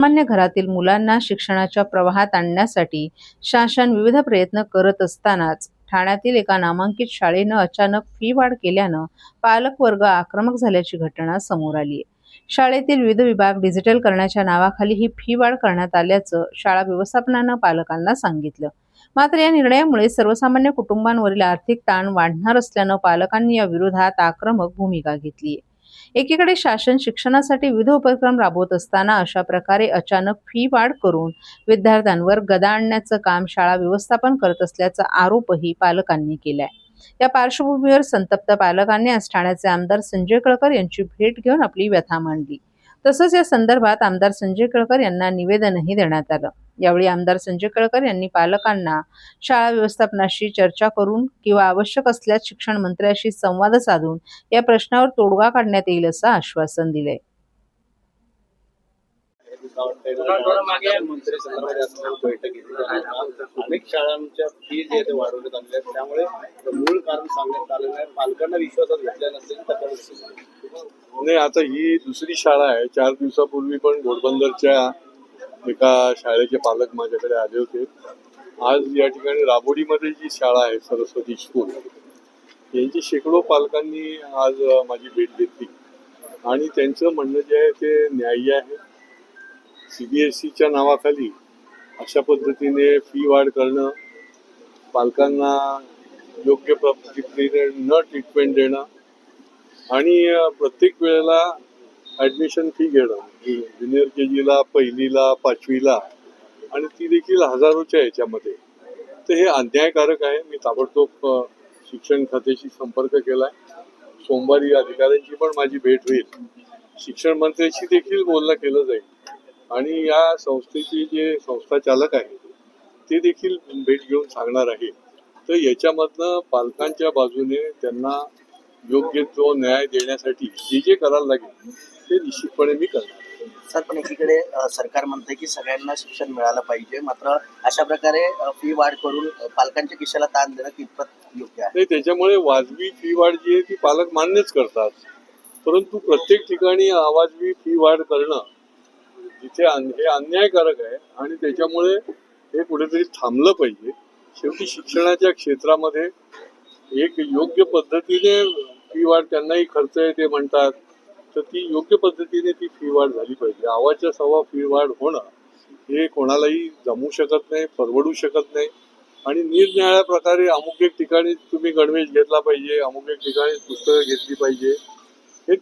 सामान्य घरातील मुलांना शिक्षणाच्या प्रवाहात आणण्यासाठी शासन विविध प्रयत्न करत असतानाच ठाण्यातील एका नामांकित शाळेनं अचानक फी वाढ केल्यानं पालक वर्ग आक्रमक झाल्याची घटना समोर आली आहे. शाळेतील विविध विभाग डिजिटल करण्याच्या नावाखाली ही फी वाढ करण्यात आल्याचं शाळा व्यवस्थापनानं पालकांना सांगितलं. मात्र या निर्णयामुळे सर्वसामान्य कुटुंबांवरील आर्थिक ताण वाढणार असल्यानं पालकांनी या विरोधात आक्रमक भूमिका घेतली आहे. एकीकडे शासन शिक्षणासाठी विविध उपक्रम राबवत असताना अशा प्रकारे अचानक फी वाढ करून विद्यार्थ्यांवर गदा आणण्याचं काम शाळा व्यवस्थापन करत असल्याचा आरोपही पालकांनी केलाय. या पार्श्वभूमीवर संतप्त पालकांनी आज ठाण्याचे आमदार संजय केळकर यांची भेट घेऊन आपली व्यथा मांडली. तसंच या संदर्भात आमदार संजय केळकर यांना निवेदनही देण्यात आलं. यावेळी आमदार संजय केळकर यांनी पालकांना शाळा व्यवस्थापनाशी चर्चा करून किंवा आवश्यक असल्यास शिक्षण मंत्र्यांशी संवाद साधून या प्रश्नावर तोडगा काढण्यात येईल असं आश्वासन दिलंय. अनेक शाळांच्या फी जे वाढवण्यात आल्या त्यामुळे मूळ कारण सांगण्यात आलेलं आहे. पालकांना विश्वासात घेतल्या नसेल नाही, आता ही दुसरी शाळा आहे. 4 दिवसापूर्वी पण घोडबंदरच्या एका शाळेचे पालक माझ्याकडे आले होते. आज या ठिकाणी राबोडीमध्ये जी शाळा आहे सरस्वती स्कूल, यांची शेकडो पालकांनी आज माझी भेट घेतली आणि त्यांचं म्हणणं जे आहे ते न्याय्य आहे. CBSEच्या नावाखाली अशा पद्धतीने फी वाढ करणं, पालकांना योग्य पद्धतीने न ट्रीटमेंट देणं आणि प्रत्येक वेळेला ॲडमिशन फी घेणं, ज्युनियर KGला, पहिलीला, 5वीला आणि ती देखील हजारोच्या याच्यामध्ये, तर हे अन्यायकारक आहे. मी ताबडतोब शिक्षण खात्याशी संपर्क केलाय. सोमवारी अधिकाऱ्यांची पण माझी भेट होईल. शिक्षण मंत्र्यांशी देखील बोलणं केलं जाईल आणि या संस्थेचे जे संस्था चालक आहे ते देखील भेट घेऊन सांगणार आहे. तर याच्यामधनं पालकांच्या बाजूने त्यांना योग्य तो न्याय देण्यासाठी जे करायला लागेल ते निश्चितपणे मी करणार. सर, पण एकीकडे सरकार म्हणते की सगळ्यांना शिक्षण मिळालं पाहिजे, मात्र अशा प्रकारे फी वाढ करून पालकांच्या खिशाला ताण देणं कितपत योग्य आहे? त्याच्यामुळे वाजवी फी वाढ जी आहे ती पालक मान्यच करतात, परंतु प्रत्येक ठिकाणी अवाजवी फी वाढ करणं जिथे हे अन्यायकारक आहे आणि त्याच्यामुळे हे कुठेतरी थांबलं पाहिजे. शेवटी शिक्षणाच्या क्षेत्रामध्ये एक योग्य पद्धतीने फी वाढ, त्यांनाही खर्च आहे ते म्हणतात, तर ती योग्य पद्धतीने ती फी वाढ झाली पाहिजे. आवाच्या सव्वा फी वाढ होणं हे कोणालाही जमू शकत नाही, परवडू शकत नाही आणि निरनिराळ्या प्रकारे अमुक एक ठिकाणी तुम्ही गणवेश घेतला पाहिजे, अमुक एक ठिकाणी पुस्तकं घेतली पाहिजे, हे